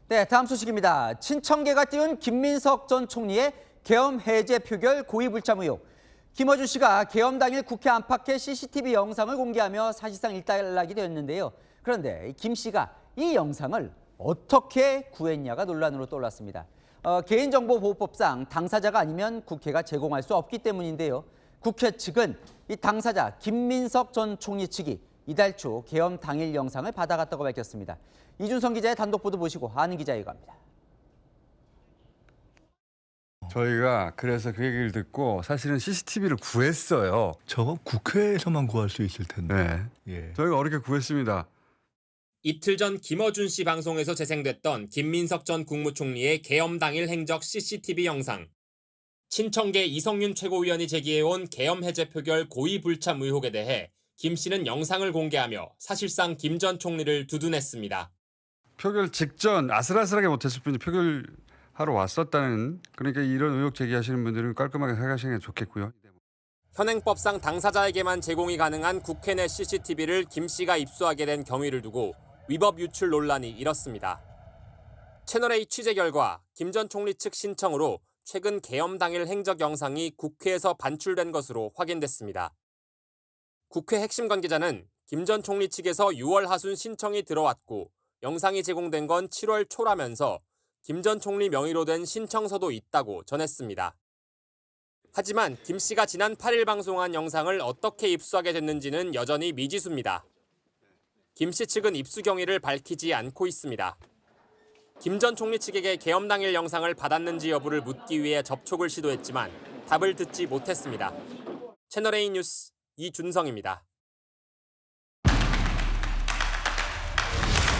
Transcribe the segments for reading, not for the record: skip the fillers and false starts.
네, 다음 소식입니다. 친청계가 띄운 김민석 전 총리의 계엄 해제 표결 고의불참 의혹. 김어준 씨가 계엄 당일 국회 안팎의 CCTV 영상을 공개하며 사실상 일단락이 되었는데요. 그런데 김 씨가 이 영상을 어떻게 구했냐가 논란으로 떠올랐습니다. 개인정보보호법상 당사자가 아니면 국회가 제공할 수 없기 때문인데요. 국회 측은 이 당사자 김민석 전 총리 측이 이달 초 계엄 당일 영상을 받아갔다고 밝혔습니다. 이준성 기자의 단독 보도 보시고 아는 기자 이어갑니다. 저희가 그래서 그 얘기를 듣고 사실은 CCTV를 구했어요. 저거 국회에서만 구할 수 있을 텐데. 네. 예. 저희가 어렵게 구했습니다. 이틀 전 김어준 씨 방송에서 재생됐던 김민석 전 국무총리의 계엄 당일 행적 CCTV 영상. 친청계 이성윤 최고위원이 제기해온 계엄 해제 표결 고의불참 의혹에 대해 김 씨는 영상을 공개하며 사실상 김 전 총리를 두둔했습니다. 표결 직전 아슬아슬하게 못했을 뿐이지 표결하러 왔었다는, 그러니까 이런 의혹 제기하시는 분들은 깔끔하게 생각하시는 게 좋겠고요. 현행법상 당사자에게만 제공이 가능한 국회 내 CCTV를 김 씨가 입수하게 된 경위를 두고 위법 유출 논란이 일었습니다. 채널A 취재 결과 김 전 총리 측 신청으로 최근 계엄 당일 행적 영상이 국회에서 반출된 것으로 확인됐습니다. 국회 핵심 관계자는 김 전 총리 측에서 6월 하순 신청이 들어왔고 영상이 제공된 건 7월 초라면서 김 전 총리 명의로 된 신청서도 있다고 전했습니다. 하지만 김 씨가 지난 8일 방송한 영상을 어떻게 입수하게 됐는지는 여전히 미지수입니다. 김 씨 측은 입수 경위를 밝히지 않고 있습니다. 김 전 총리 측에게 계엄 당일 영상을 받았는지 여부를 묻기 위해 접촉을 시도했지만 답을 듣지 못했습니다. 채널A 뉴스 이준성입니다.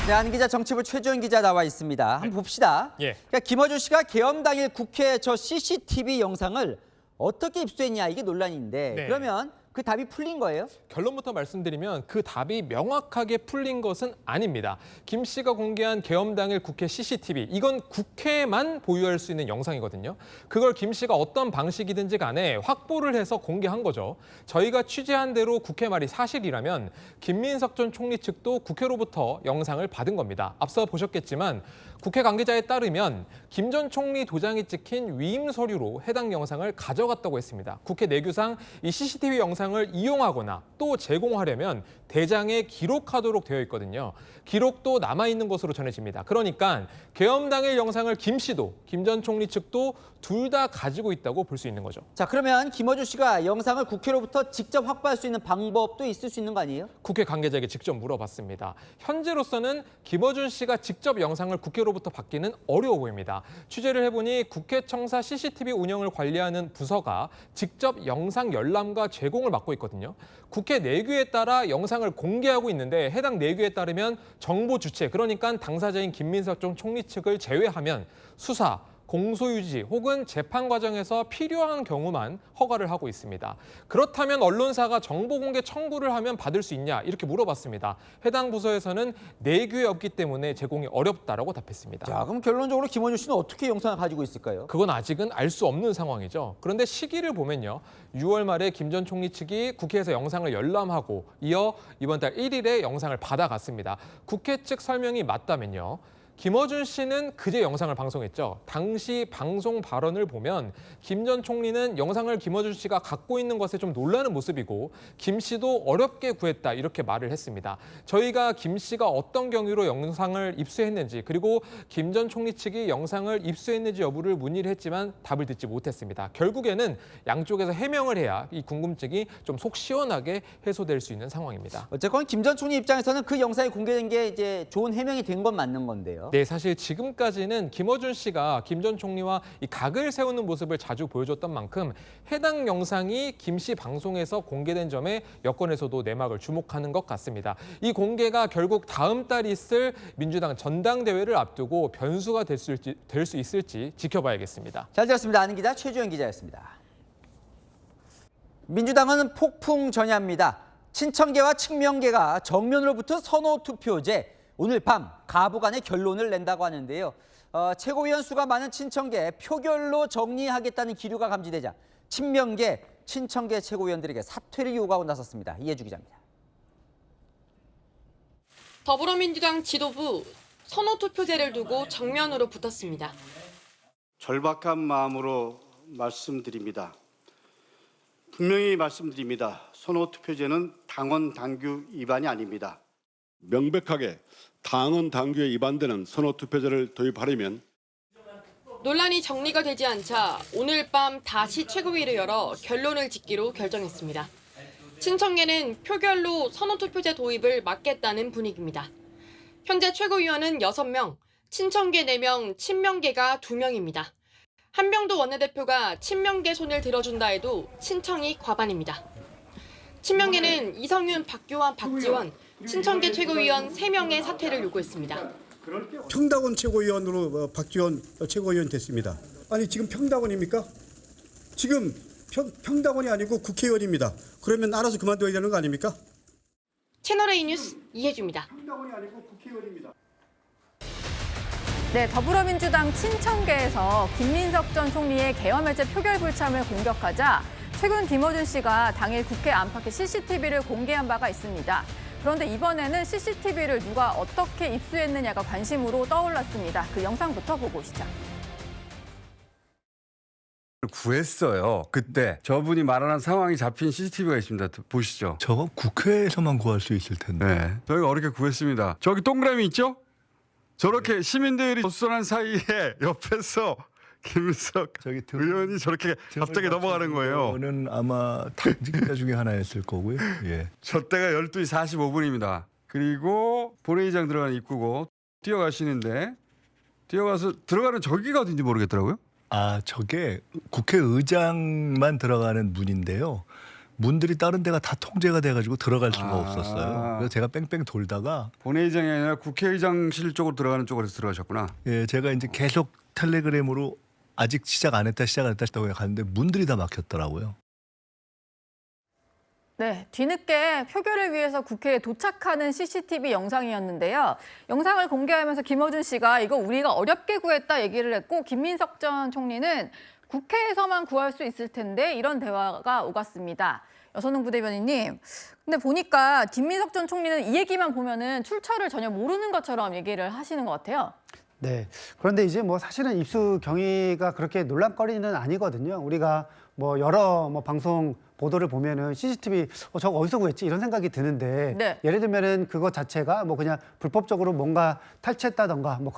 네, 안 기자, 정치부 최주영 기자 나와 있습니다. 한번 봅시다. 그러니까 김어준 씨가 계엄 당일 국회 저 CCTV 영상을 어떻게 입수했냐, 이게 논란인데 그러면 그 답이 풀린 거예요? 결론부터 말씀드리면 그 답이 명확하게 풀린 것은 아닙니다. 김 씨가 공개한 계엄 당일 국회 CCTV, 이건 국회만 보유할 수 있는 영상이거든요. 그걸 김 씨가 어떤 방식이든지 간에 확보를 해서 공개한 거죠. 저희가 취재한 대로 국회 말이 사실이라면 김민석 전 총리 측도 국회로부터 영상을 받은 겁니다. 앞서 보셨겠지만 국회 관계자에 따르면 김 전 총리 도장이 찍힌 위임 서류로 해당 영상을 가져갔다고 했습니다. 국회 내규상 이 CCTV 영상을 이용하거나 또 제공하려면 대장에 기록하도록 되어 있거든요. 기록도 남아있는 것으로 전해집니다. 그러니까 계엄 당일 영상을 김 씨도 김 전 총리 측도 둘 다 가지고 있다고 볼 수 있는 거죠. 자, 그러면 김어준 씨가 영상을 국회로부터 직접 확보할 수 있는 방법도 있을 수 있는 거 아니에요? 국회 관계자에게 직접 물어봤습니다. 현재로서는 김어준 씨가 직접 영상을 국회로부터 받기는 어려워 보입니다. 취재를 해보니 국회 청사 CCTV 운영을 관리하는 부서가 직접 영상 열람과 제공을 맡고 있거든요. 국회 내규에 따라 영상을 공개하고 있는데 해당 내규에 따르면 정보 주체, 그러니까 당사자인 김민석 전 총리 측을 제외하면 수사, 공소유지 혹은 재판 과정에서 필요한 경우만 허가를 하고 있습니다. 그렇다면 언론사가 정보 공개 청구를 하면 받을 수 있냐, 이렇게 물어봤습니다. 해당 부서에서는 내규에 없기 때문에 제공이 어렵다라고 답했습니다. 자, 그럼 결론적으로 김어준 씨는 어떻게 영상을 가지고 있을까요? 그건 아직은 알 수 없는 상황이죠. 그런데 시기를 보면요. 6월 말에 김 전 총리 측이 국회에서 영상을 열람하고 이어 이번 달 1일에 영상을 받아갔습니다. 국회 측 설명이 맞다면요. 김어준 씨는 그제 영상을 방송했죠. 당시 방송 발언을 보면 김 전 총리는 영상을 김어준 씨가 갖고 있는 것에 좀 놀라는 모습이고 김 씨도 어렵게 구했다, 이렇게 말을 했습니다. 저희가 김 씨가 어떤 경위로 영상을 입수했는지 그리고 김 전 총리 측이 영상을 입수했는지 여부를 문의를 했지만 답을 듣지 못했습니다. 결국에는 양쪽에서 해명을 해야 이 궁금증이 좀 속 시원하게 해소될 수 있는 상황입니다. 어쨌건 김 전 총리 입장에서는 그 영상이 공개된 게 이제 좋은 해명이 된 건 맞는 건데요. 네, 사실 지금까지는 김어준 씨가 김 전 총리와 이 각을 세우는 모습을 자주 보여줬던 만큼 해당 영상이 김 씨 방송에서 공개된 점에 여권에서도 내막을 주목하는 것 같습니다. 이 공개가 결국 다음 달 있을 민주당 전당대회를 앞두고 변수가 될 수 있을지 지켜봐야겠습니다. 잘 들었습니다. 아는 기자 최주영 기자였습니다. 민주당은 폭풍 전야입니다. 친청계와 친명계가 정면으로 붙은 선호 투표제, 오늘 밤 가부간의 결론을 낸다고 하는데요. 최고위원 수가 많은 친청계 표결로 정리하겠다는 기류가 감지되자 친명계, 친청계 최고위원들에게 사퇴를 요구하고 나섰습니다. 이해주 기자입니다. 더불어민주당 지도부 선호 투표제를 두고 정면으로 붙었습니다. 절박한 마음으로 말씀드립니다. 분명히 말씀드립니다. 선호 투표제는 당원 당규 위반이 아닙니다. 명백하게 당원 당규에 위반되는 선호 투표제를 도입하려면 논란이 정리가 되지 않자 오늘 밤 다시 최고위를 열어 결론을 짓기로 결정했습니다. 친청계는 표결로 선호투표제 도입을 막겠다는 분위기입니다. 현재 최고위원은 6명, 친청계 4명, 친명계가 2명입니다. 한명도 원내대표가 친명계 손을 들어준다 해도 친청이 과반입니다. 친명계는 이성윤, 박규환, 박지원, 친청계 최고위원 3명의 사퇴를 요구했습니다. 평당원 최고위원으로 박지원 최고위원 됐습니다. 아니 지금 평당원입니까? 지금 평당원이 아니고 국회의원입니다. 그러면 알아서 그만둬야 되는 거 아닙니까? 채널A 뉴스 이혜주입니다. 평당원이 아니고 국회의원입니다. 네, 더불어민주당 친청계에서 김민석 전 총리의 계엄 해제 표결 불참을 공격하자 최근 김어준 씨가 당일 국회 안팎의 CCTV를 공개한 바가 있습니다. 그런데 이번에는 CCTV를 누가 어떻게 입수했느냐가 관심으로 떠올랐습니다. 그 영상부터 보고 오시죠. 구했어요. 그때 저분이 말하는 상황이 잡힌 CCTV가 있습니다. 보시죠. 저건 국회에서만 구할 수 있을 텐데. 네, 저희가 어렵게 구했습니다. 저기 동그라미 있죠? 저렇게 시민들이 조선한 사이에 옆에서 김민석 의원이 저렇게 갑자기 넘어가는 거예요. 저는 아마 당직자 중에 하나였을 거고요. 예. 저 때가 12시 45분입니다. 그리고 본회의장 들어가는 입구고 뛰어가시는데 뛰어가서 들어가는 저기가 어딘지 모르겠더라고요. 아, 저게 국회의장만 들어가는 문인데요. 문들이 다른 데가 다 통제가 돼가지고 들어갈 수가 없었어요. 그래서 제가 뺑뺑 돌다가 본회의장이 아니라 국회의장실 쪽으로 들어가는 쪽으로 들어가셨구나. 예, 제가 이제 계속 텔레그램으로 아직 시작 안 했다 했다고 갔는데 문들이 다 막혔더라고요. 네, 뒤늦게 표결을 위해서 국회에 도착하는 CCTV 영상이었는데요. 영상을 공개하면서 김어준 씨가 이거 우리가 어렵게 구했다 얘기를 했고 김민석 전 총리는 국회에서만 구할 수 있을 텐데 이런 대화가 오갔습니다. 여선웅 부대변인님, 근데 보니까 김민석 전 총리는 이 얘기만 보면은 출처를 전혀 모르는 것처럼 얘기를 하시는 것 같아요. 네. 그런데 이제 뭐 사실은 입수 경위가 그렇게 논란거리는 아니거든요. 우리가 뭐 여러 방송 보도를 보면은 CCTV 저거 어디서 구했지 이런 생각이 드는데 네. 예를 들면은 그거 자체가 뭐 그냥 불법적으로 뭔가 탈취했다던가 뭐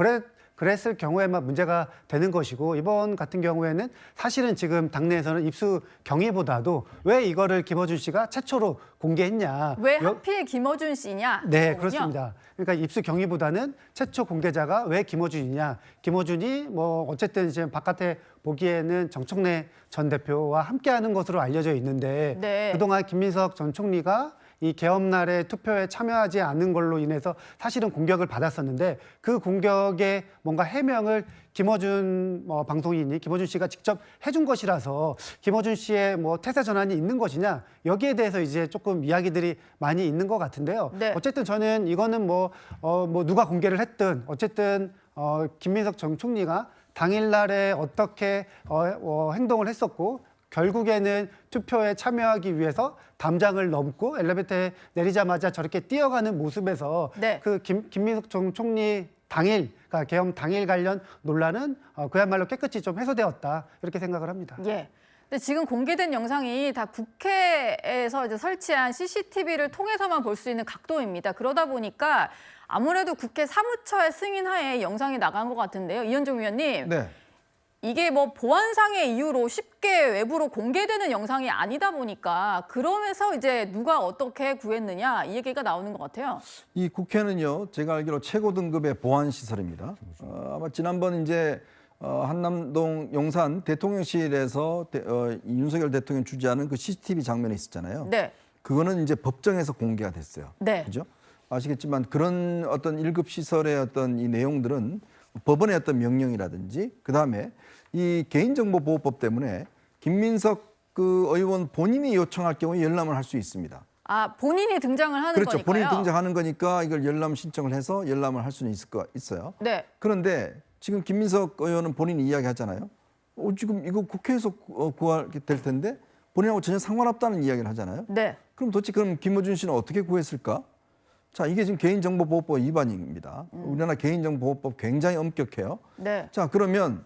그랬을 경우에만 문제가 되는 것이고 이번 같은 경우에는 사실은 지금 당내에서는 입수 경위보다도 왜 이거를 김어준 씨가 최초로 공개했냐. 왜 하필 김어준 씨냐? 네, 거군요. 그렇습니다. 그러니까 입수 경위보다는 최초 공개자가 왜 김어준이냐. 김어준이 뭐 어쨌든 이제 바깥에 보기에는 정청래 전 대표와 함께하는 것으로 알려져 있는데 네. 그동안 김민석 전 총리가 이 개업날에 투표에 참여하지 않는 걸로 인해서 사실은 공격을 받았었는데 그 공격에 뭔가 해명을 김어준 방송인이 김어준 씨가 직접 해준 것이라서 김어준 씨의 뭐 태세 전환이 있는 것이냐 여기에 대해서 이제 조금 이야기들이 많이 있는 것 같은데요. 네. 어쨌든 저는 이거는 뭐 누가 공개를 했든 어쨌든 김민석 전 총리가 당일날에 어떻게 행동을 했었고 결국에는 투표에 참여하기 위해서 담장을 넘고 엘리베이터에 내리자마자 저렇게 뛰어가는 모습에서 네. 그 김민석 전 총리 당일, 그러니까 계엄 당일 관련 논란은 그야말로 깨끗이 좀 해소되었다 이렇게 생각을 합니다. 예. 근데 지금 공개된 영상이 다 국회에서 이제 설치한 CCTV를 통해서만 볼 수 있는 각도입니다. 그러다 보니까 아무래도 국회 사무처의 승인하에 영상이 나간 것 같은데요. 이현종 위원님. 네. 이게 뭐 보안상의 이유로 쉽게 외부로 공개되는 영상이 아니다 보니까 그러면서 이제 누가 어떻게 구했느냐 이 얘기가 나오는 것 같아요. 이 국회는요, 제가 알기로 최고 등급의 보안 시설입니다. 아마 지난번 이제 한남동 용산 대통령실에서 윤석열 대통령 주재하는 그 CCTV 장면이 있었잖아요. 네. 그거는 이제 법정에서 공개가 됐어요. 네. 그죠? 아시겠지만 그런 어떤 1급 시설의 어떤 이 내용들은 법원의 어떤 명령이라든지 그다음에 이 개인정보보호법 때문에 김민석 그 의원 본인이 요청할 경우에 열람을 할 수 있습니다. 아, 본인이 등장을 하는 그렇죠. 거니까요. 본인이 등장하는 거니까 이걸 열람 신청을 해서 열람을 할 수는 있어요. 네. 그런데 지금 김민석 의원은 본인이 이야기하잖아요. 지금 이거 국회에서 구하게 될 텐데 본인하고 전혀 상관없다는 이야기를 하잖아요. 네. 그럼 도대체 그럼 김어준 씨는 어떻게 구했을까? 자, 이게 지금 개인정보보호법 위반입니다. 우리나라 개인정보보호법 굉장히 엄격해요. 네. 자, 그러면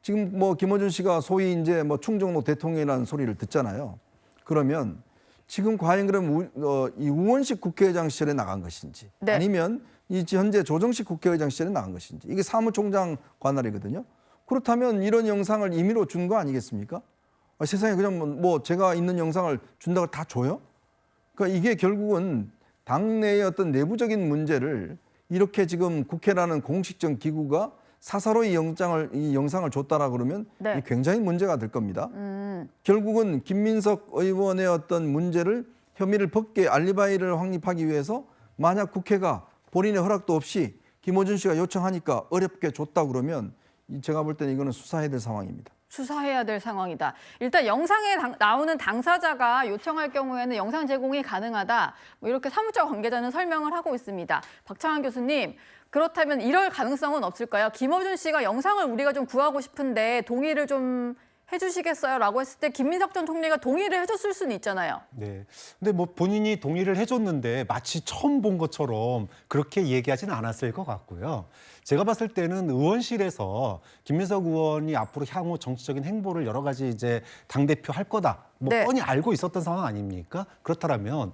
지금 뭐 김어준 씨가 소위 이제 뭐 충정로 대통령이라는 소리를 듣잖아요. 그러면 지금 과연 그럼 이 우원식 국회의장 시절에 나간 것인지 네. 아니면 이 현재 조정식 국회의장 시절에 나간 것인지 이게 사무총장 관할이거든요. 그렇다면 이런 영상을 임의로 준 거 아니겠습니까? 세상에 그냥 뭐 제가 있는 영상을 준다고 다 줘요? 그러니까 이게 결국은 당내의 어떤 내부적인 문제를 이렇게 지금 국회라는 공식적 기구가 사사로이 이 영상을 줬다라 그러면 네. 이게 굉장히 문제가 될 겁니다. 결국은 김민석 의원의 어떤 문제를 혐의를 벗게 알리바이를 확립하기 위해서 만약 국회가 본인의 허락도 없이 김어준 씨가 요청하니까 어렵게 줬다 그러면 제가 볼 때는 이거는 수사해야 될 상황입니다. 수사해야 될 상황이다. 일단 영상에 나오는 당사자가 요청할 경우에는 영상 제공이 가능하다. 뭐 이렇게 사무처 관계자는 설명을 하고 있습니다. 박창환 교수님, 그렇다면 이럴 가능성은 없을까요? 김어준 씨가 영상을 우리가 좀 구하고 싶은데 동의를 좀 해주시겠어요? 라고 했을 때 김민석 전 총리가 동의를 해줬을 수는 있잖아요. 네. 근데 뭐 본인이 동의를 해줬는데 마치 처음 본 것처럼 그렇게 얘기하지는 않았을 것 같고요. 제가 봤을 때는 의원실에서 김민석 의원이 앞으로 향후 정치적인 행보를 여러 가지 이제 당대표 할 거다. 뭐 네. 뻔히 알고 있었던 상황 아닙니까? 그렇다면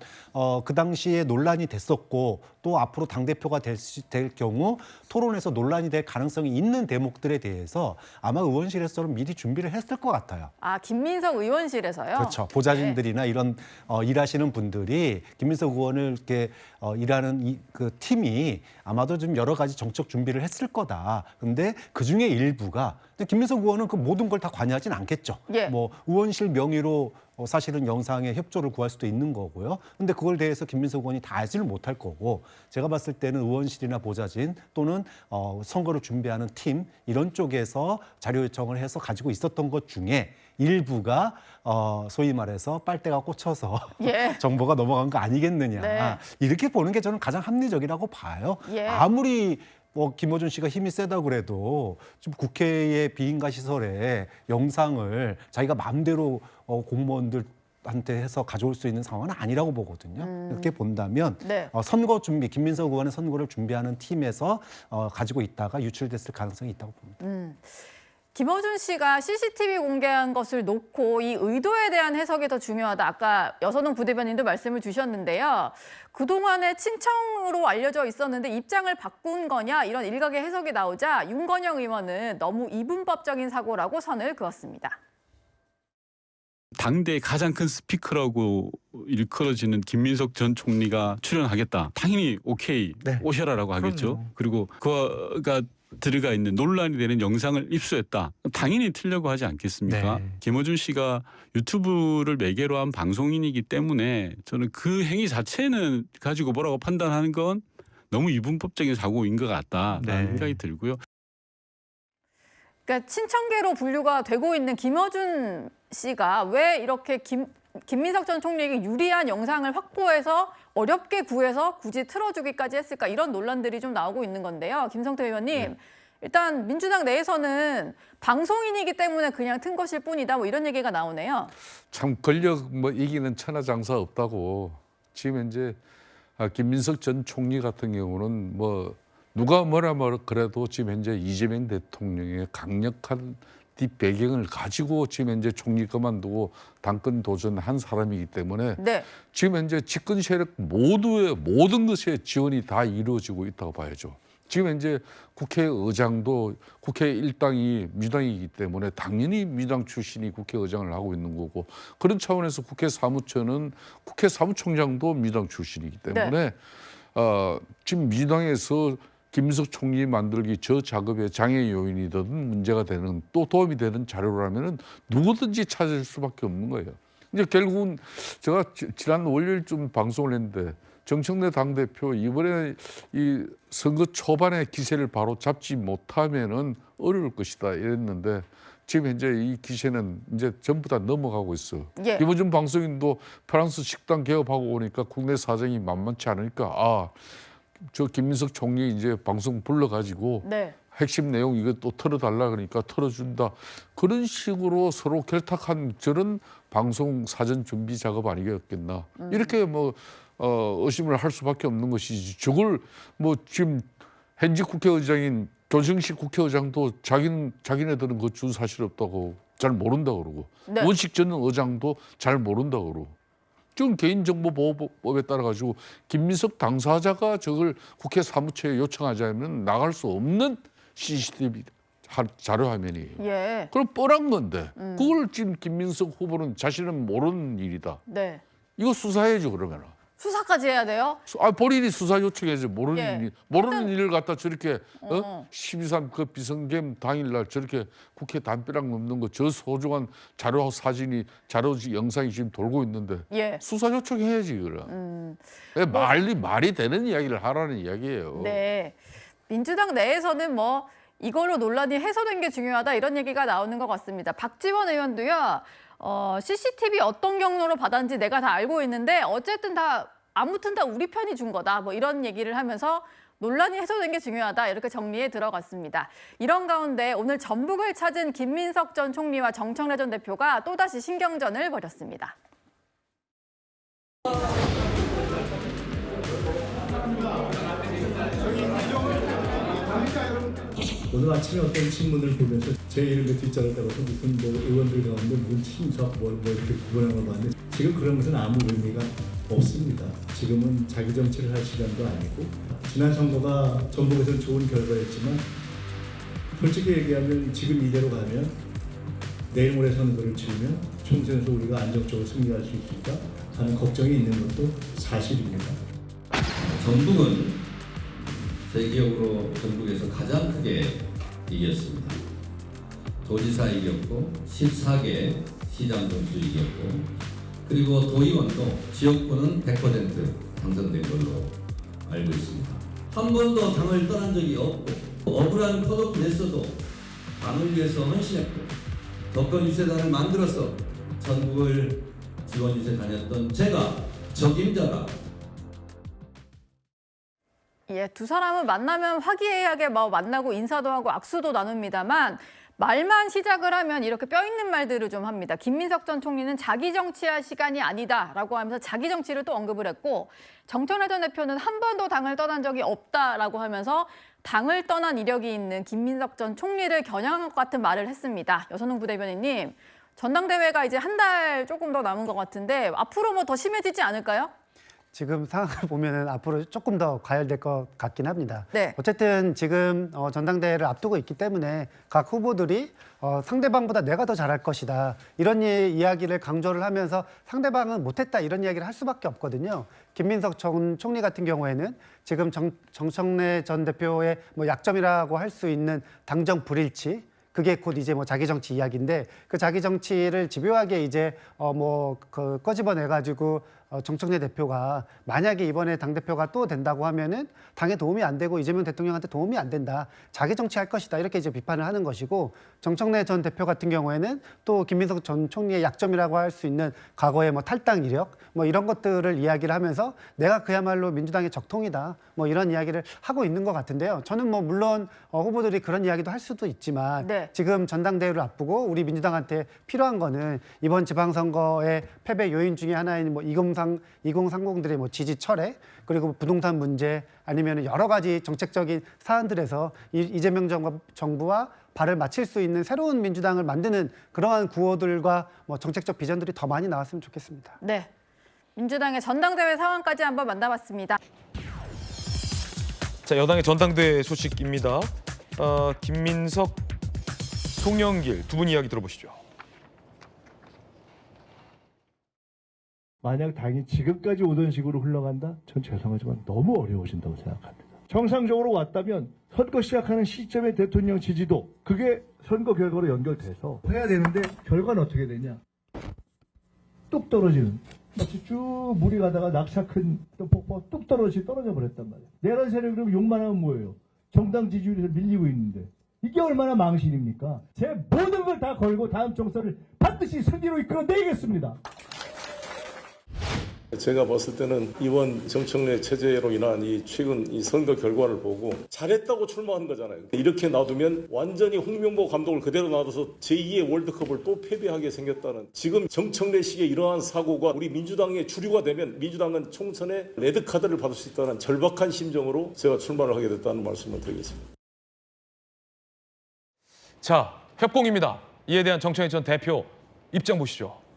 그 당시에 논란이 됐었고 또 앞으로 당대표가 될 경우 토론에서 논란이 될 가능성이 있는 대목들에 대해서 아마 의원실에서는 미리 준비를 했을 것 같아요. 아, 김민석 의원실에서요? 그렇죠. 보좌진들이나 이런 일하시는 분들이 김민석 의원을 이렇게 일하는 그 팀이 아마도 좀 여러 가지 정책 준비를 했을 거다. 근데 그 중에 일부가 근데 김민석 의원은 그 모든 걸 다 관여하진 않겠죠. 예. 뭐 의원실 명의로 사실은 영상에 협조를 구할 수도 있는 거고요. 근데 그걸 대해서 김민석 의원이 다 알지를 못할 거고 제가 봤을 때는 의원실이나 보좌진 또는 선거를 준비하는 팀 이런 쪽에서 자료 요청을 해서 가지고 있었던 것 중에 일부가 소위 말해서 빨대가 꽂혀서 예. 정보가 넘어간 거 아니겠느냐. 네. 이렇게 보는 게 저는 가장 합리적이라고 봐요. 예. 아무리 김어준 씨가 힘이 세다 그래도 좀 국회의 비인가 시설에 영상을 자기가 마음대로 공무원들한테 해서 가져올 수 있는 상황은 아니라고 보거든요. 이렇게 본다면 네. 선거 준비, 김민석 의원의 선거를 준비하는 팀에서 가지고 있다가 유출됐을 가능성이 있다고 봅니다. 김어준 씨가 CCTV 공개한 것을 놓고 이 의도에 대한 해석이 더 중요하다. 아까 여선홍 부대변인도 말씀을 주셨는데요. 그동안에 친청으로 알려져 있었는데 입장을 바꾼 거냐 이런 일각의 해석이 나오자 윤건영 의원은 너무 이분법적인 사고라고 선을 그었습니다. 당대의 가장 큰 스피커라고 일컬어지는 김민석 전 총리가 출연하겠다. 당연히 오케이, 네. 오셔라라고 하겠죠. 그리고 그가 들어가 있는 논란이 되는 영상을 입수했다. 당연히 틀려고 하지 않겠습니까? 네. 김어준 씨가 유튜브를 매개로 한 방송인이기 때문에 저는 그 행위 자체는 가지고 뭐라고 판단하는 건 너무 이분법적인 사고인 것 같다라는 네. 생각이 들고요. 그러니까 친청계로 분류가 되고 있는 김어준 씨가 왜 이렇게 김민석 전 총리에게 유리한 영상을 확보해서 어렵게 구해서 굳이 틀어주기까지 했을까 이런 논란들이 좀 나오고 있는 건데요. 김성태 의원님, 일단 민주당 내에서는 방송인이기 때문에 그냥 튼 것일 뿐이다 뭐 이런 얘기가 나오네요. 참 권력 뭐 이기는 천하장사 없다고 지금 현재 김민석 전 총리 같은 경우는 뭐 누가 뭐라 그래도 지금 현재 이재명 대통령의 강력한 뒷배경을 가지고 지금 현재 총리 그만두고 당권 도전한 사람이기 때문에 네. 지금 현재 집권 세력 모두의 모든 것에 지원이 다 이루어지고 있다고 봐야죠. 지금 현재 국회의장도 국회 일당이 민주당이기 때문에 당연히 민주당 출신이 국회의장을 하고 있는 거고 그런 차원에서 국회 사무처는 국회 사무총장도 민주당 출신이기 때문에 지금 민주당에서 김민석 총리 만들기 저 작업의 장애 요인이든 문제가 되는 또 도움이 되는 자료라면은 누구든지 찾을 수밖에 없는 거예요. 이제 결국은 제가 지난 월요일쯤 방송을 했는데 정청래 당대표 이번에 이 선거 초반에 기세를 바로 잡지 못하면은 어려울 것이다 이랬는데 지금 현재 이 기세는 이제 전부 다 넘어가고 있어. 예. 김어준 방송인도 프랑스 식당 개업하고 오니까 국내 사정이 만만치 않으니까 저 김민석 총리 이제 방송 불러가지고 네. 핵심 내용 이거 또 털어달라 그러니까 털어준다. 그런 식으로 서로 결탁한 저런 방송 사전 준비 작업 아니겠겠나. 이렇게 뭐 의심을 할 수밖에 없는 것이지. 저걸 뭐 지금 현직 국회의장인 조정식 국회의장도 자기네들은 그 준 사실 없다고 잘 모른다 그러고 네. 원식 전 의장도 잘 모른다 그러고 지금 개인정보보호법에 따라 가지고 김민석 당사자가 저걸 국회 사무처에 요청하자면 나갈 수 없는 CCTV 자료 화면이에요. 예. 그럼 뻔한 건데 그걸 지금 김민석 후보는 자신은 모르는 일이다. 네. 이거 수사해야죠 그러면. 수사까지 해야 돼요? 본인이 수사 요청해야죠. 모르는 예. 일, 모르는 일을 갖다 저렇게 12.3 그 비선겸 당일날 저렇게 국회 담벼락 넘는 거 저 소중한 자료 사진이 자료 영상이 지금 돌고 있는데 예. 수사 요청해야지 그럼. 말이 되는 이야기를 하라는 이야기예요. 네. 민주당 내에서는 뭐 이걸로 논란이 해소된 게 중요하다 이런 얘기가 나오는 것 같습니다. 박지원 의원도요. CCTV 어떤 경로로 받았는지 내가 다 알고 있는데 어쨌든 아무튼 다 우리 편이 준 거다. 뭐 이런 얘기를 하면서 논란이 해소된 게 중요하다 이렇게 정리에 들어갔습니다. 이런 가운데 오늘 전북을 찾은 김민석 전 총리와 정청래 전 대표가 또다시 신경전을 벌였습니다. 오늘 아침에 어떤 신문을 보면서 제 이름의 뒷자를 따라서 무슨 뭐 의원들 가운데 무슨 친석 뭐 이렇게 구분한 걸 봤는데 지금 그런 것은 아무 의미가 없습니다. 지금은 자기 정치를 할 시간도 아니고 지난 선거가 전북에서는 좋은 결과였지만 솔직히 얘기하면 지금 이대로 가면 내일 모레 선거를 치르면 총선에서 우리가 안정적으로 승리할 수 있을까 하는 걱정이 있는 것도 사실입니다. 전북은 제 기억으로 전북에서 가장 크게 이겼습니다. 도지사 이겼고 14개 시장 점수 이겼고 그리고 도의원도 지역구는 100% 당선된 걸로 알고 있습니다. 한 번도 당을 떠난 적이 없고 억울한 컷오프 냈어도 당을 위해서 헌신했고 덕권 유세단을 만들어서 전국을 지원 유세 다녔던 제가 적임자다. 예, 두 사람은 만나면 화기애애하게 만나고 인사도 하고 악수도 나눕니다만 말만 시작을 하면 이렇게 뼈 있는 말들을 좀 합니다. 김민석 전 총리는 자기 정치할 시간이 아니다라고 하면서 자기 정치를 또 언급을 했고 정청래 전 대표는 한 번도 당을 떠난 적이 없다라고 하면서 당을 떠난 이력이 있는 김민석 전 총리를 겨냥한 것 같은 말을 했습니다. 여선웅 부대변인님, 전당대회가 이제 한 달 조금 더 남은 것 같은데 앞으로 뭐 더 심해지지 않을까요? 지금 상황을 보면은 앞으로 조금 더 과열될 것 같긴 합니다. 네. 어쨌든 지금 전당대회를 앞두고 있기 때문에 각 후보들이 상대방보다 내가 더 잘할 것이다 이런 이야기를 강조를 하면서 상대방은 못했다 이런 이야기를 할 수밖에 없거든요. 김민석 전 총리 같은 경우에는 지금 정청래 전 대표의 뭐 약점이라고 할 수 있는 당정 불일치. 그게 곧 이제 뭐 자기 정치 이야기인데 그 자기 정치를 집요하게 이제 꺼집어내가지고 정청래 대표가 만약에 이번에 당대표가 또 된다고 하면은 당에 도움이 안 되고 이재명 대통령한테 도움이 안 된다. 자기 정치할 것이다. 이렇게 이제 비판을 하는 것이고 정청래 전 대표 같은 경우에는 또 김민석 전 총리의 약점이라고 할 수 있는 과거의 뭐 탈당 이력 뭐 이런 것들을 이야기를 하면서 내가 그야말로 민주당의 적통이다. 뭐 이런 이야기를 하고 있는 것 같은데요. 저는 뭐 물론 후보들이 그런 이야기도 할 수도 있지만 네. 지금 전당대회를 앞두고 우리 민주당한테 필요한 거는 이번 지방선거의 패배 요인 중에 하나인 뭐 2030들의 뭐 지지 철회 그리고 부동산 문제 아니면 여러 가지 정책적인 사안들에서 이재명 정부와 발을 맞출 수 있는 새로운 민주당을 만드는 그러한 구호들과 뭐 정책적 비전들이 더 많이 나왔으면 좋겠습니다. 네, 민주당의 전당대회 상황까지 한번 만나봤습니다. 자, 여당의 전당대회 소식입니다. 김민석, 송영길 두 분 이야기 들어보시죠. 만약 당이 지금까지 오던 식으로 흘러간다? 전 죄송하지만 너무 어려워진다고 생각합니다. 정상적으로 왔다면 선거 시작하는 시점의 대통령 지지도 그게 선거 결과로 연결돼서 해야 되는데 결과는 어떻게 되냐? 뚝 떨어지는 마치 쭉 물이 가다가 낙차 큰 폭포 뚝 떨어져 버렸단 말이에요. 내란 세력 그럼 욕만 하면 뭐예요? 정당 지지율에서 밀리고 있는데 이게 얼마나 망신입니까? 제 모든 걸 다 걸고 다음 총선을 반드시 승리로 이끌어내겠습니다. 제가 봤을 때는 이번 정청래 체제로 인한 이 최근 이 선거 결과를 보고 잘했다고 출마한 거잖아요. 이렇게 놔두면 완전히 홍명보 감독을 그대로 놔둬서 제2의 월드컵을 또 패배하게 생겼다는, 지금 정청래식의 이러한 사고가 우리 민주당의 주류가 되면 민주당은 총선에 레드카드를 받을 수 있다는 절박한 심정으로 제가 출마를 하게 됐다는 말씀을 드리겠습니다. 자, 협공입니다. 이에 대한 정청래 전 대표 입장 보시죠.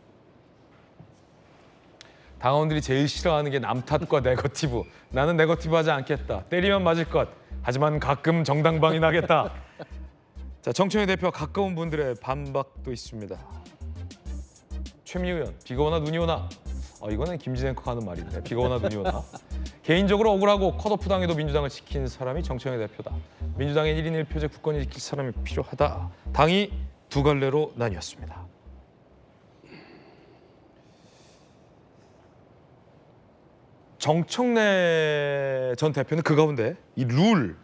당원들이 제일 싫어하는 게 남 탓과 네거티브. 나는 네거티브 하지 않겠다. 때리면 맞을 것. 하지만 가끔 정당방위 나겠다. 자, 정청래 대표와 가까운 분들의 반박도 있습니다. 최민희 의원, 비가 오나 눈이 오나. 이거는 김진앵커가 하는 말인데, 비가 오나 눈이 오나. 개인적으로 억울하고 컷오프 당해도 민주당을 지킨 사람이 정청래 대표다. 민주당의 1인 1표제 국권을 지킬 사람이 필요하다. 당이 두 갈래로 나뉘었습니다. 정청래 전 대표는 그 가운데 이 룰을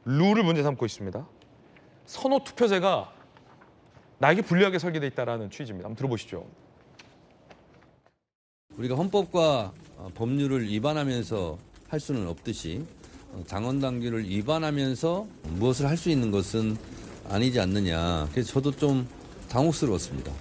문제 삼고 있습니다. 선호 투표제가 나에게 불리하게 설계돼 있다라는 취지입니다. 한번 들어보시죠. 우리가 헌법과 법률을 위반하면서 할 수는 없듯이 당원 당규를 위반하면서 무엇을 할 수 있는 것은 아니지 않느냐. 그래서 저도 좀 당혹스러웠습니다.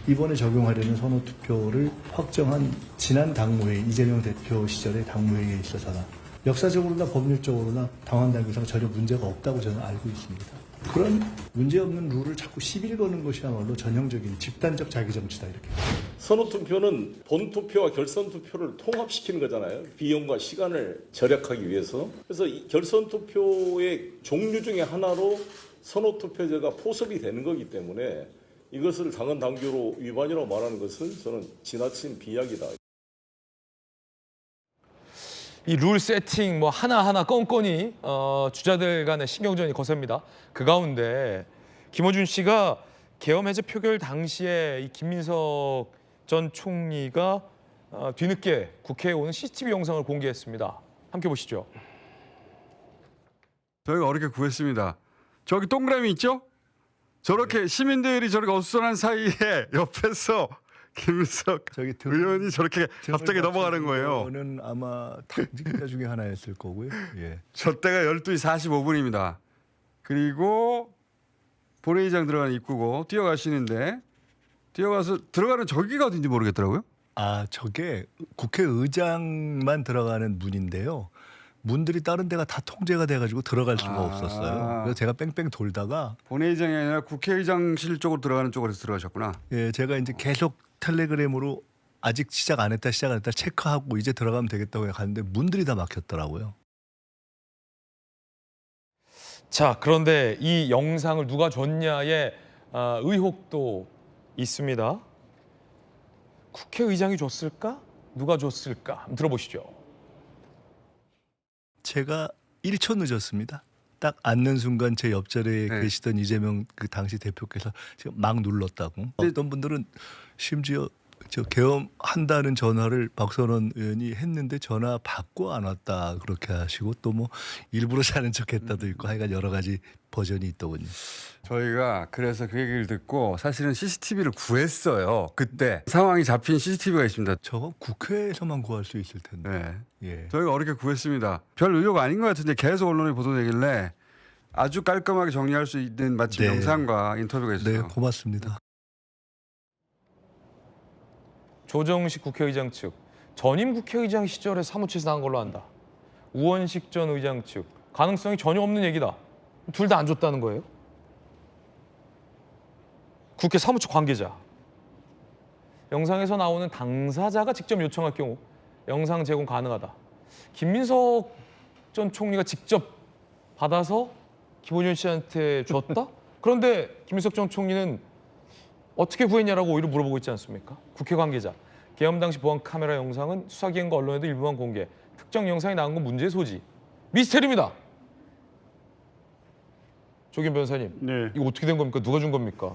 이번에 적용하려는 선호투표를 확정한 지난 당무회의, 이재명 대표 시절의 당무회의에 있어서나 역사적으로나 법률적으로나 당원당규상 전혀 문제가 없다고 저는 알고 있습니다. 그런 문제없는 룰을 자꾸 시비를 거는 것이야말로 전형적인 집단적 자기정치다, 이렇게. 선호투표는 본투표와 결선투표를 통합시키는 거잖아요. 비용과 시간을 절약하기 위해서. 그래서 이 결선투표의 종류 중에 하나로 선호투표제가 포섭이 되는 거기 때문에 이것을 당헌 당규로 위반이라고 말하는 것은 저는 지나친 비약이다. 이 룰 세팅 뭐 하나하나 껌껌이 주자들 간의 신경전이 거셉니다. 그 가운데 김어준 씨가 계엄 해제 표결 당시에 이 김민석 전 총리가 뒤늦게 국회에 오는 CCTV 영상을 공개했습니다. 함께 보시죠. 저희가 어렵게 구했습니다. 저기 동그라미 있죠? 저렇게 시민들이 저렇게 어수선한 사이에 옆에서 김민석 의원이 저렇게 갑자기 넘어가는 거예요. 저는 아마 당직자 중에 하나였을 거고요. 예. 저 때가 12시 45분입니다. 그리고 본회의장 들어가는 입구고 뛰어가시는데 뛰어가서 들어가는 저기가 어딘지 모르겠더라고요. 저게 국회의장만 들어가는 문인데요. 문들이 다른 데가 다 통제가 돼가지고 들어갈 수가 없었어요. 그래서 제가 뺑뺑 돌다가 본회의장이 아니라 국회의장실 쪽으로 들어가는 쪽으로 들어가셨구나. 예, 제가 이제 계속 텔레그램으로 아직 시작 안 했다 체크하고 이제 들어가면 되겠다고 갔는데 문들이 다 막혔더라고요. 자, 그런데 이 영상을 누가 줬냐의 의혹도 있습니다. 국회의장이 줬을까? 누가 줬을까? 한번 들어보시죠. 제가 1초 늦었습니다. 딱 앉는 순간 제 옆자리에 계시던 이재명 그 당시 대표께서 지금 막 눌렀다고. 어떤 분들은 심지어 저 계엄한다는 전화를 박선원 의원이 했는데 전화 받고 안 왔다 그렇게 하시고 또 뭐 일부러 자는 척했다도 있고 하여간 여러 가지 버전이 있더군요. 저희가 그래서 그 얘기를 듣고 사실은 CCTV를 구했어요. 그때 상황이 잡힌 CCTV가 있습니다. 저거 국회에서만 구할 수 있을 텐데. 예. 저희가 어렵게 구했습니다. 별 의혹 아닌 것 같은데 계속 언론에 보도되길래 아주 깔끔하게 정리할 수 있는 마침 영상과 인터뷰가 있어요. 네, 고맙습니다. 조정식 국회의장 측, 전임 국회의장 시절에 사무처에서 나온 걸로 안다. 우원식 전 의장 측, 가능성이 전혀 없는 얘기다. 둘 다 안 줬다는 거예요? 국회 사무처 관계자. 영상에서 나오는 당사자가 직접 요청할 경우 영상 제공 가능하다. 김민석 전 총리가 직접 받아서 김어준 씨한테 줬다? 그런데 김민석 전 총리는 어떻게 구했냐라고 오히려 물어보고 있지 않습니까? 국회 관계자. 계엄 당시 보안 카메라 영상은 수사기관과 언론에도 일부만 공개. 특정 영상이 나온 건 문제의 소지. 미스테리입니다. 조기현 변호사님. 네. 이거 어떻게 된 겁니까? 누가 준 겁니까?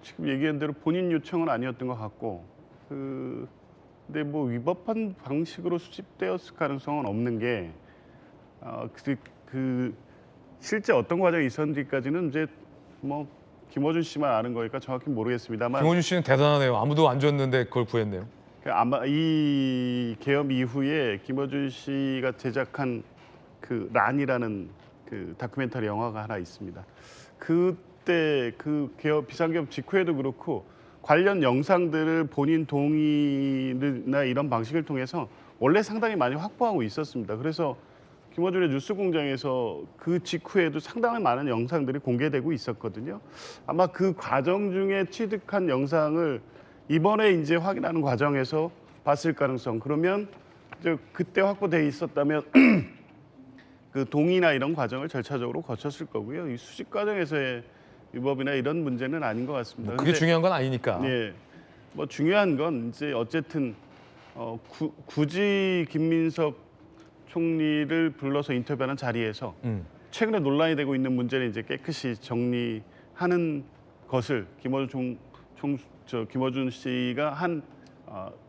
지금 얘기한 대로 본인 요청은 아니었던 것 같고, 근데 뭐 위법한 방식으로 수집되었을 가능성은 없는 게, 실제 어떤 과정이 있었는지까지는 이제 뭐 김어준 씨만 아는 거니까 정확히 모르겠습니다만. 김어준 씨는 대단하네요. 아무도 안 줬는데 그걸 구했네요. 아마 이 계엄 이후에 김어준 씨가 제작한 그 란이라는 그 다큐멘터리 영화가 하나 있습니다. 그때 그 계엄 비상계엄 직후에도 그렇고 관련 영상들을 본인 동의나 이런 방식을 통해서 원래 상당히 많이 확보하고 있었습니다. 그래서 김어준의 뉴스공장에서 그 직후에도 상당히 많은 영상들이 공개되고 있었거든요. 아마 그 과정 중에 취득한 영상을 이번에 이제 확인하는 과정에서 봤을 가능성. 그러면 그때 확보돼 있었다면 그 동의나 이런 과정을 절차적으로 거쳤을 거고요. 이 수집 과정에서의 위법이나 이런 문제는 아닌 것 같습니다. 그게 중요한 건 아니니까. 예, 뭐 중요한 건 이제 어쨌든 굳이 김민석 총리를 불러서 인터뷰하는 자리에서 최근에 논란이 되고 있는 문제를 이제 깨끗이 정리하는 것을 김어준 씨가 한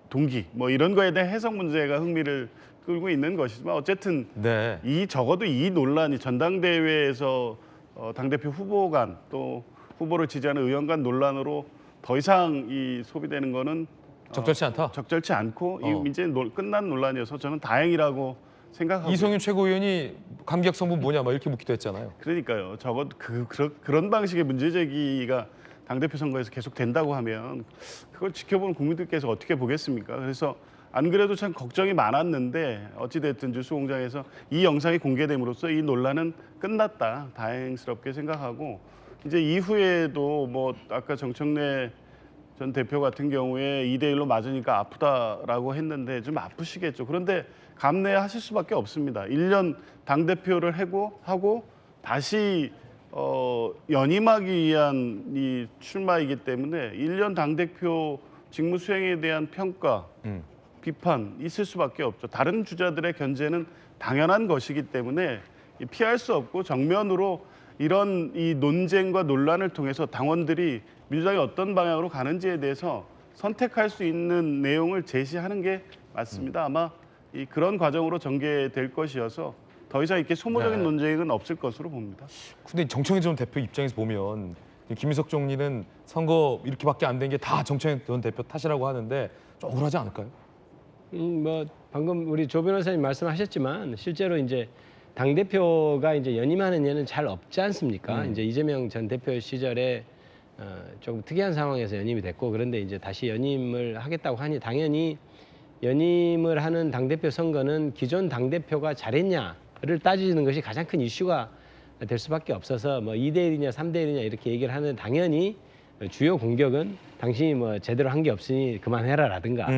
동기 뭐 이런 거에 대한 해석 문제가 흥미를 끌고 있는 것이지만 어쨌든 네. 적어도 이 논란이 전당대회에서 당대표 후보 간 또 후보를 지지하는 의원 간 논란으로 더 이상 이 소비되는 거는 적절치 않다. 적절치 않고 이 이제 끝난 논란이어서 저는 다행이라고 생각하고. 이성윤 최고위원이 감격 성분 뭐냐 막 이렇게 묻기도 했잖아요. 그러니까요. 적어도 그런 방식의 문제 제기가 당대표 선거에서 계속 된다고 하면 그걸 지켜보는 국민들께서 어떻게 보겠습니까? 그래서 안 그래도 참 걱정이 많았는데 어찌됐든 뉴스공장에서 이 영상이 공개됨으로써 이 논란은 끝났다. 다행스럽게 생각하고 이제 이후에도 뭐 아까 정청래 전 대표 같은 경우에 2대1로 맞으니까 아프다라고 했는데 좀 아프시겠죠. 그런데 감내하실 수밖에 없습니다. 1년 당대표를 하고 다시 연임하기 위한 이 출마이기 때문에 1년 당대표 직무 수행에 대한 평가, 비판 있을 수밖에 없죠. 다른 주자들의 견제는 당연한 것이기 때문에 피할 수 없고 정면으로 이런 이 논쟁과 논란을 통해서 당원들이 민주당이 어떤 방향으로 가는지에 대해서 선택할 수 있는 내용을 제시하는 게 맞습니다. 아마 그런 과정으로 전개될 것이어서 더 이상 이렇게 소모적인 논쟁은 없을 것으로 봅니다. 근데 정청래 전 대표 입장에서 보면 김민석 총리는 선거 이렇게밖에 안 된 게 다 정청래 전 대표 탓이라고 하는데 좀 억울하지 않을까요? 뭐 방금 우리 조 변호사님 말씀하셨지만 실제로 이제 당 대표가 이제 연임하는 예는 잘 없지 않습니까? 이제 이재명 전 대표 시절에 조금 특이한 상황에서 연임이 됐고 그런데 이제 다시 연임을 하겠다고 하니 당연히 연임을 하는 당 대표 선거는 기존 당 대표가 잘했냐를 따지는 것이 가장 큰 이슈가 될 수밖에 없어서 뭐 2대1이냐 3대1이냐 이렇게 얘기를 하는 당연히 주요 공격은 당신이 뭐 제대로 한 게 없으니 그만해라라든가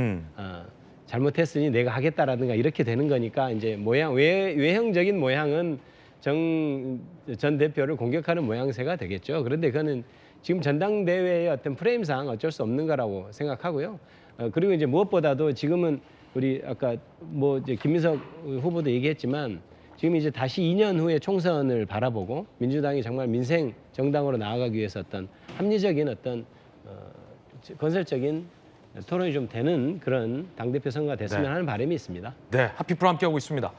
잘못했으니 내가 하겠다라든가 이렇게 되는 거니까 이제 외형적인 모양은 정 전 대표를 공격하는 모양새가 되겠죠. 그런데 그거는 지금 전당대회의 어떤 프레임상 어쩔 수 없는 거라고 생각하고요. 그리고 이제 무엇보다도 지금은 우리 아까 뭐 이제 김민석 후보도 얘기했지만 지금 이제 다시 2년 후에 총선을 바라보고 민주당이 정말 민생 정당으로 나아가기 위해서 어떤 합리적인 어떤 건설적인 토론이 좀 되는 그런 당대표 선거가 됐으면 하는 바람이 있습니다. 네, 하피프로 함께하고 있습니다.